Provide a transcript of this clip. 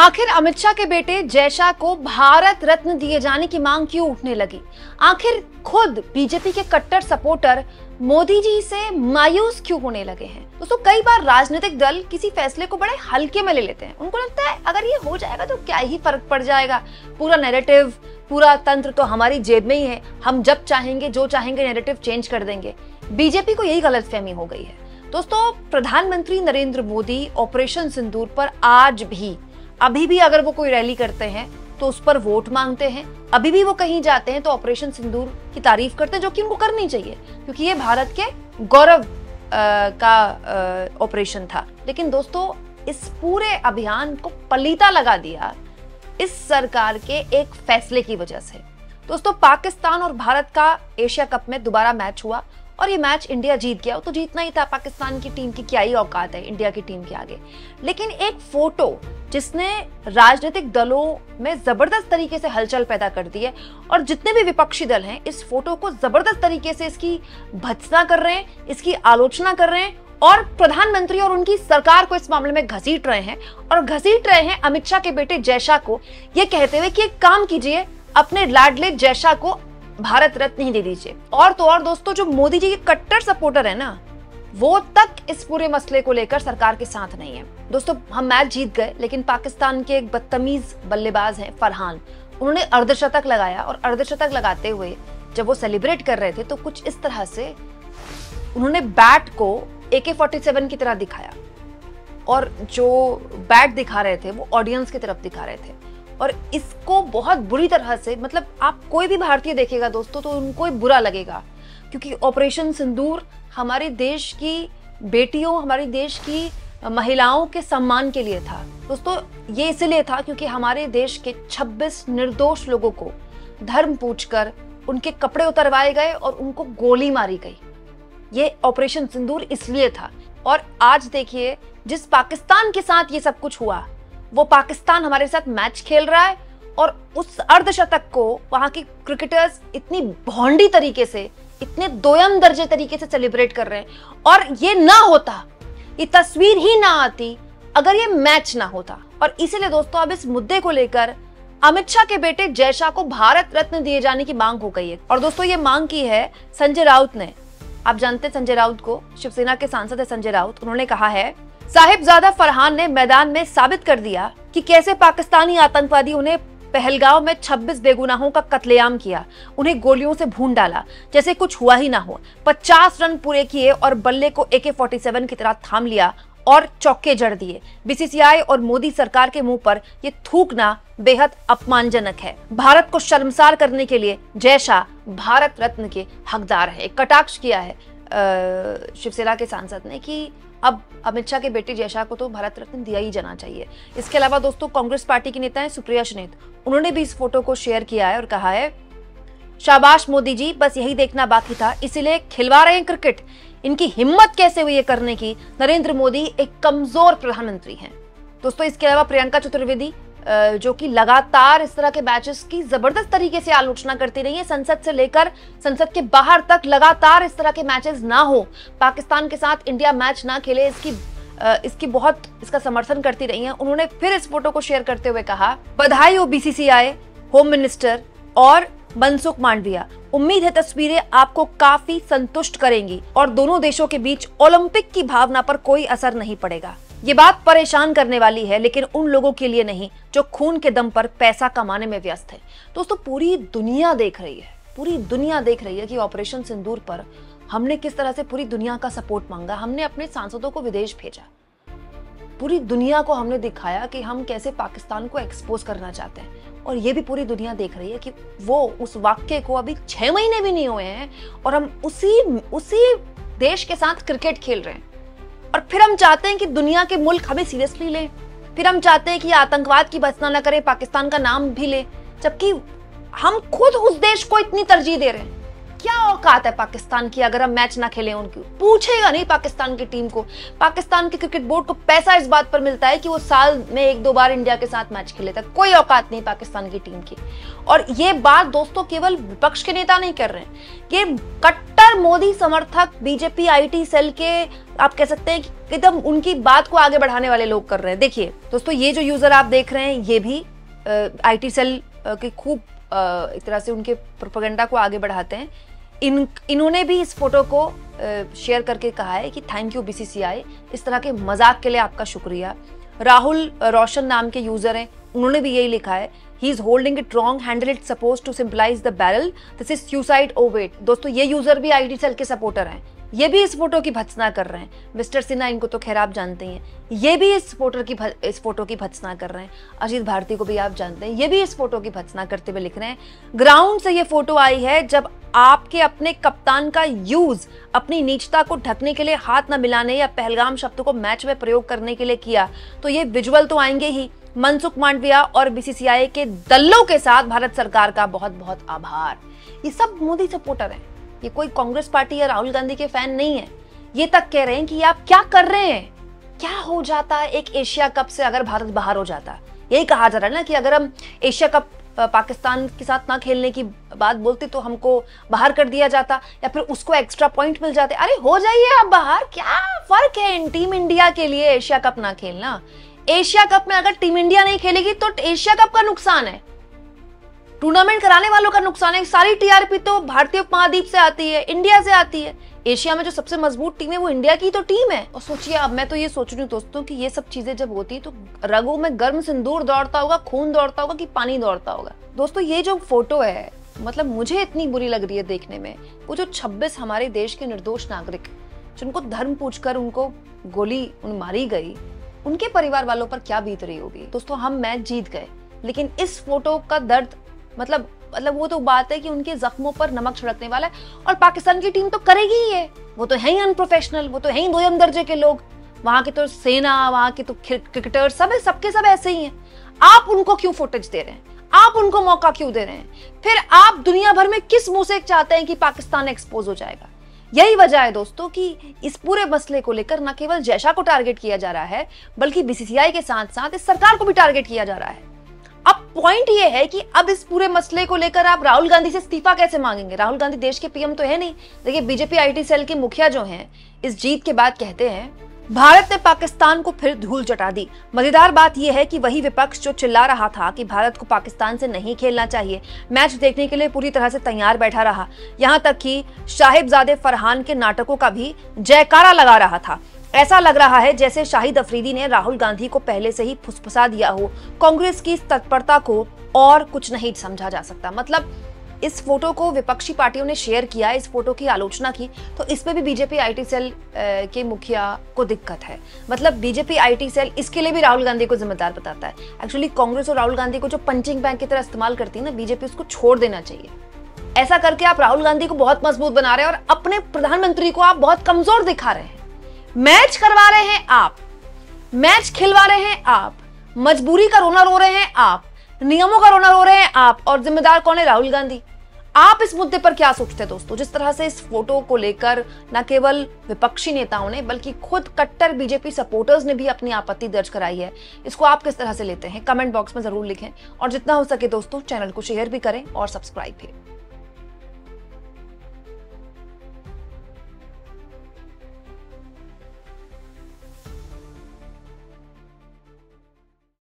आखिर अमित शाह के बेटे जय शाह को भारत रत्न दिए जाने की मांग क्यों उठने लगी? आखिर खुद बीजेपी के कट्टर सपोर्टर मोदी जी से मायूस क्यों होने लगे हैं? दोस्तों, कई बार राजनीतिक दल किसी फैसले को बड़े हल्के में ले लेते हैं। उनको लगता है अगर ये हो जाएगा तो क्या ही फर्क पड़ जाएगा, पूरा नैरेटिव, पूरा तंत्र तो हमारी जेब में ही है, हम जब चाहेंगे जो चाहेंगे नैरेटिव चेंज कर देंगे। बीजेपी को यही गलतफहमी हो गई है। दोस्तों, प्रधानमंत्री नरेंद्र मोदी ऑपरेशन सिंदूर पर आज भी, अभी भी अगर वो कोई रैली करते हैं तो उस पर वोट मांगते हैं, अभी भी वो कहीं जाते हैं तो ऑपरेशन सिंदूर की तारीफ करते हैं, जो कि उनको करनी चाहिए क्योंकि ये भारत के गौरव का ऑपरेशन था। लेकिन दोस्तों, इस पूरे अभियान को पलीता लगा दिया इस सरकार के एक फैसले की वजह से। दोस्तों, पाकिस्तान और भारत का एशिया कप में दोबारा मैच हुआ और ये मैच इंडिया जीत गया। तो जीतना ही था, पाकिस्तान की टीम की क्या ही औकात है इंडिया की टीम के आगे। लेकिन एक फोटो जिसने राजनीतिक दलों में जबरदस्त तरीके से हलचल पैदा कर दी है और जितने भी विपक्षी दल हैं इस फोटो को जबरदस्त तरीके से इसकी भत्सना कर रहे हैं, इसकी आलोचना कर रहे हैं और प्रधानमंत्री और उनकी सरकार को इस मामले में घसीट रहे हैं। और घसीट रहे हैं अमित शाह के बेटे जय शाह को, ये कहते हुए कि एक काम कीजिए, अपने लाडले जय शाह को भारत रत्न ही दे दीजिए। और तो और दोस्तों, जो मोदी जी के कट्टर सपोर्टर है ना, वो तक इस पूरे मसले को लेकर सरकार के साथ नहीं है। दोस्तों, हम मैच जीत गए, लेकिन पाकिस्तान के एक बदतमीज बल्लेबाज हैं फरहान, उन्होंने अर्धशतक लगाया और अर्धशतक लगाते हुए जब वो सेलिब्रेट कर रहे थे तो कुछ इस तरह से उन्होंने बैट को AK-47 की तरह दिखाया और जो बैट दिखा रहे थे वो ऑडियंस की तरफ दिखा रहे थे। और इसको बहुत बुरी तरह से, मतलब आप कोई भी भारतीय देखेगा दोस्तों तो उनको ही बुरा लगेगा, क्योंकि ऑपरेशन सिंदूर हमारे देश की बेटियों, हमारे देश की महिलाओं के सम्मान के लिए था। दोस्तों, ये इसलिए था क्योंकि हमारे देश के 26 निर्दोष लोगों को धर्म पूछकर उनके कपड़े उतरवाए गए और उनको गोली मारी गई। ये ऑपरेशन सिंदूर इसलिए था। और आज देखिए, जिस पाकिस्तान के साथ ये सब कुछ हुआ, वो पाकिस्तान हमारे साथ मैच खेल रहा है और उस अर्धशतक को वहां की क्रिकेटर्स इतनी भोंडी तरीके से, इतने दोयम दर्जे तरीके से सेलिब्रेट कर रहे हैं। और ये ना होता, ये तस्वीर ही ना आती अगर ये मैच ना होता। और इसीलिए दोस्तों, अब इस मुद्दे को लेकर अमित शाह के बेटे जय शाह को भारत रत्न दिए जाने की मांग हो गई है। और दोस्तों, ये मांग की है संजय राउत ने। आप जानते हैं संजय राउत को, शिवसेना के सांसद है संजय राउत। उन्होंने कहा है, साहिबजादा फरहान ने मैदान में साबित कर दिया कि कैसे पाकिस्तानी आतंकवादियों ने पहलगांव में 26 बेगुनाहों का कत्लेआम किया, उन्हें गोलियों से भून डाला जैसे कुछ हुआ ही ना हो। 50 रन पूरे किए और बल्ले को AK-47 की तरह थाम लिया और चौके जड़ दिए। BCCI और मोदी सरकार के मुंह पर यह थूकना बेहद अपमानजनक है। भारत को शर्मसार करने के लिए जय शाह भारत रत्न के हकदार है। एक कटाक्ष किया है शिवसेना के सांसद ने कि अब अमित शाह के बेटे जय शाह को तो भारत रत्न दिया ही जाना चाहिए। इसके अलावा दोस्तों, कांग्रेस पार्टी की नेता है सुप्रिया सुनीत, उन्होंने भी इस फोटो को शेयर किया है और कहा है, शाबाश मोदी जी, बस यही देखना बाकी था, इसीलिए खिलवा रहे हैं क्रिकेट। इनकी हिम्मत कैसे हुई है करने की? नरेंद्र मोदी एक कमजोर प्रधानमंत्री हैं। दोस्तों, इसके अलावा प्रियंका चतुर्वेदी, जो कि लगातार इस तरह के मैचेस की जबरदस्त तरीके से आलोचना करती रही है, संसद से लेकर संसद के बाहर तक लगातार इस तरह के मैचेस ना हो, पाकिस्तान के साथ इंडिया मैच ना खेले, इसका समर्थन करती रही हैं। उन्होंने फिर इस फोटो को शेयर करते हुए कहा, बधाई हो BCCI, होम मिनिस्टर और मनसुख मांडविया, उम्मीद है तस्वीरें आपको काफी संतुष्ट करेंगी और दोनों देशों के बीच ओलंपिक की भावना पर कोई असर नहीं पड़ेगा। ये बात परेशान करने वाली है, लेकिन उन लोगों के लिए नहीं जो खून के दम पर पैसा कमाने में व्यस्त है। दोस्तों, पूरी दुनिया देख रही है, पूरी दुनिया देख रही है कि ऑपरेशन सिंदूर पर हमने किस तरह से पूरी दुनिया का सपोर्ट मांगा। हमने अपने सांसदों को विदेश भेजा, पूरी दुनिया को हमने दिखाया कि हम कैसे पाकिस्तान को एक्सपोज करना चाहते हैं। और ये भी पूरी दुनिया देख रही है कि वो उस वाक्य को अभी 6 महीने भी नहीं हुए हैं और हम उसी देश के साथ क्रिकेट खेल रहे हैं। और फिर हम चाहते हैं कि दुनिया के मुल्क हमें सीरियसली लें, फिर हम चाहते हैं कि आतंकवाद की भर्त्सना न करें, पाकिस्तान का नाम भी ले, जबकि हम खुद उस देश को इतनी तरजीह दे रहे हैं। क्या औकात है पाकिस्तान की अगर हम मैच ना खेलें? उनकी पूछेगा नहीं पाकिस्तान की टीम को। पाकिस्तान के क्रिकेट बोर्ड को पैसा इस बात पर मिलता है कि वो साल में 1-2 बार इंडिया के साथ मैच खेले तक। कोई औकात नहीं पाकिस्तान की टीम की। और ये बात दोस्तों केवल विपक्ष के नेता नहीं कर रहे हैं, ये कट्टर मोदी समर्थक BJP IT सेल के आप कह सकते हैं कि एकदम उनकी बात को आगे बढ़ाने वाले लोग कर रहे हैं। देखिए दोस्तों, ये जो यूजर आप देख रहे हैं, ये भी आईटी सेल के खूब एक तरह से उनके प्रोपेगेंडा को आगे बढ़ाते हैं। इन्होंने भी इस फोटो को शेयर करके कहा है कि थैंक यू बीसीसीआई, इस तरह के मजाक के लिए आपका शुक्रिया। राहुल रोशन नाम के यूजर हैं, उन्होंने भी यही लिखा है, he is holding it wrong, handle it suppose to simplify the barrel, this is suicide oh wait. दोस्तों ये यूजर भी आईटी सेल के सपोर्टर हैं, ये भी इस फोटो की भत्सना कर रहे हैं। मिस्टर सिन्हा, इनको तो खैर आप जानते ही हैं, ये भी इस फोटो की भत्सना कर रहे हैं। अजीत भारती को भी आप जानते हैं, ये भी इस फोटो की भत्सना करते हुए लिख रहे हैं। ग्राउंड से ये फोटो आई है जब आपके अपने कप्तान का यूज अपनी नीचता को ढकने के लिए हाथ न मिलाने या पहलगाम शब्द को मैच में प्रयोग करने के लिए किया, तो ये विजुअल तो आएंगे ही। मनसुख मांडविया और बीसीसीआई के दल्लों के साथ भारत सरकार का बहुत बहुत आभार। ये सब मोदी सपोर्टर हैं, ये कोई कांग्रेस पार्टी या राहुल गांधी के फैन नहीं है। ये तक कह रहे हैं कि आप क्या कर रहे हैं, क्या हो जाता एक एशिया कप से अगर भारत बाहर हो जाता। यही कहा जा रहा है ना कि अगर हम एशिया कप पाकिस्तान के साथ ना खेलने की बात बोलते तो हमको बाहर कर दिया जाता या फिर उसको एक्स्ट्रा पॉइंट मिल जाते। अरे हो जाइए आप बाहर, क्या फर्क है इन टीम इंडिया के लिए एशिया कप ना खेलना। एशिया कप में अगर टीम इंडिया नहीं खेलेगी तो एशिया कप का नुकसान है, टूर्नामेंट कराने वालों का नुकसान है। सारी टीआरपी तो भारतीय उपमहाद्वीप से आती है, इंडिया से आती है। एशिया में जो सबसे मजबूत टीम है वो इंडिया की तो टीम है। और सोचिए, अब मैं तो ये सोच रही हूँ दोस्तों कि ये सब चीजें जब होती है तो रगों में गर्म सिंदूर दौड़ता होगा, खून दौड़ता होगा कि पानी दौड़ता होगा। दोस्तों ये जो फोटो है, मतलब मुझे इतनी बुरी लग रही है देखने में। वो जो 26 हमारे देश के निर्दोष नागरिक जिनको धर्म पूछकर उनको गोली मारी गई, उनके परिवार वालों पर क्या बीत रही होगी। दोस्तों हम मैच जीत गए, लेकिन इस फोटो का दर्द मतलब वो तो बात है कि उनके जख्मों पर नमक छिड़कने वाला है। और पाकिस्तान की टीम तो करेगी ही है, वो तो है ही अनप्रोफेशनल, वो तो है ही दोयम दर्जे के लोग। वहां की तो सेना, वहां की तो क्रिकेटर सब सबके सब ऐसे ही हैं। आप उनको क्यों फुटेज दे रहे हैं, आप उनको मौका क्यों दे रहे हैं? फिर आप दुनिया भर में किस मुंह से चाहते हैं कि पाकिस्तान एक्सपोज हो जाएगा? यही वजह है दोस्तों कि इस पूरे मसले को लेकर न केवल जैशा को टारगेट किया जा रहा है, बल्कि बीसीसीआई के साथ साथ इस सरकार को भी टारगेट किया जा रहा है। अब पॉइंट ये है कि अब इस पूरे मसले को लेकर आप राहुल गांधी से इस्तीफा कैसे मांगेंगे? राहुल गांधी देश के पीएम तो है नहीं। देखिए बीजेपी आईटी सेल के मुखिया जो हैं, इस जीत के बाद कहते हैं, भारत ने पाकिस्तान को फिर धूल चटा दी। मजेदार बात यह है कि वही विपक्ष जो चिल्ला रहा था कि भारत को पाकिस्तान से नहीं खेलना चाहिए, मैच देखने के लिए पूरी तरह से तैयार बैठा रहा। यहां तक कि साहिबजादे फरहान के नाटकों का भी जयकारा लगा रहा था। ऐसा लग रहा है जैसे शाहिद अफरीदी ने राहुल गांधी को पहले से ही फुसफुसा दिया हो। कांग्रेस की तत्परता को और कुछ नहीं समझा जा सकता। मतलब इस फोटो को विपक्षी पार्टियों ने शेयर किया, इस फोटो की आलोचना की, तो इस पे भी बीजेपी आईटी सेल के मुखिया को दिक्कत है। मतलब बीजेपी आईटी सेल इसके लिए भी राहुल गांधी को जिम्मेदार बताता है। एक्चुअली कांग्रेस और राहुल गांधी को जो पंचिंग बैग की तरह इस्तेमाल करती है ना, बीजेपी उसको छोड़ देना चाहिए। ऐसा करके आप राहुल गांधी को बहुत मजबूत बना रहे हैं और अपने प्रधानमंत्री को आप बहुत कमजोर दिखा रहे हैं। मैच करवा रहे हैं आप, मैच खिलवा रहे हैं आप, मजबूरी का रोना रो रहे हैं आप, नियमों का रोना रो रहे हैं आप, और जिम्मेदार कौन है? राहुल गांधी। आप इस मुद्दे पर क्या सोचते हैं दोस्तों? जिस तरह से इस फोटो को लेकर न केवल विपक्षी नेताओं ने बल्कि खुद कट्टर बीजेपी सपोर्टर्स ने भी अपनी आपत्ति दर्ज कराई है, इसको आप किस तरह से लेते हैं? कमेंट बॉक्स में जरूर लिखें और जितना हो सके दोस्तों चैनल को शेयर भी करें और सब्सक्राइब भी।